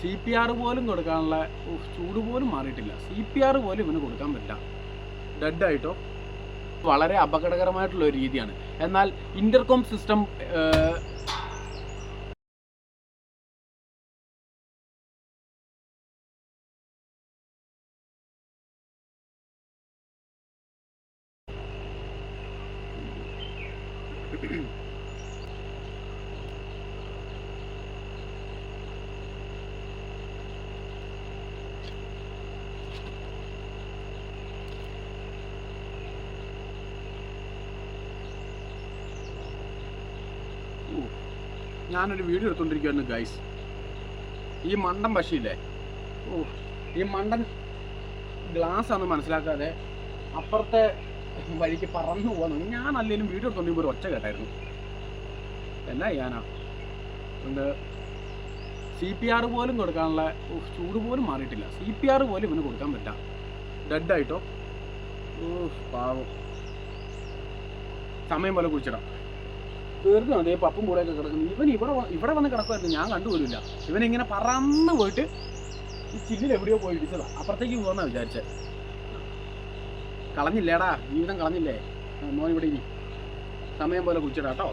CPR പോലും കൊടുക്കാനുള്ള ചൂട് പോലും മാറിയിട്ടില്ല. CPR പോലും ഇവന് കൊടുക്കാൻ പറ്റില്ല. ഡെഡായിട്ടോ. വളരെ അപകടകരമായിട്ടുള്ള ഒരു രീതിയാണ്. എന്നാൽ ഇൻ്റർകോം സിസ്റ്റം ഞാനൊരു വീഡിയോ എടുത്തുകൊണ്ടിരിക്കുകയായിരുന്നു ഗൈസ്. ഈ മണ്ടൻ പശിയില്ലേ, ഈ മണ്ടൻ ഗ്ലാസ് ആണെന്ന് മനസ്സിലാക്കാതെ അപ്പുറത്തെ വഴിക്ക് പറന്നു പോകാൻ. ഞാൻ അല്ലെങ്കിലും വീഡിയോ എടുത്തുകൊണ്ടിരിക്കുമ്പോൾ ഒരു ഒച്ച കേട്ടായിരുന്നു. എന്നാ ചെയ്യാനാ, എന്ത് CPR പോലും കൊടുക്കാനുള്ള ചൂട് പോലും മാറിയിട്ടില്ല. CPR പോലും ഇവന് കൊടുക്കാൻ പറ്റില്ല. ഡെഡായിട്ടോ. പാവം. സമയം പോലെ കുടിച്ചിടാം. തീർന്നു. അതേ പപ്പും കൂടെയൊക്കെ കിടക്കുന്നു. ഇവൻ ഇവിടെ വന്ന് കിടക്കുമായിരുന്നു, ഞാൻ കണ്ടുപോലില്ല. ഇവനിങ്ങനെ പറന്ന് പോയിട്ട് ഈ ചില്ലിൽ എവിടെയോ പോയി ഇടിച്ചതാ. അപ്പുറത്തേക്ക് പോകുന്ന വിചാരിച്ചേ. കളഞ്ഞില്ലേടാ, ജീവിതം കളഞ്ഞില്ലേ മോൻ. ഇവിടെ ഇനി സമയം പോലെ കുടിച്ചിടാം കേട്ടോ.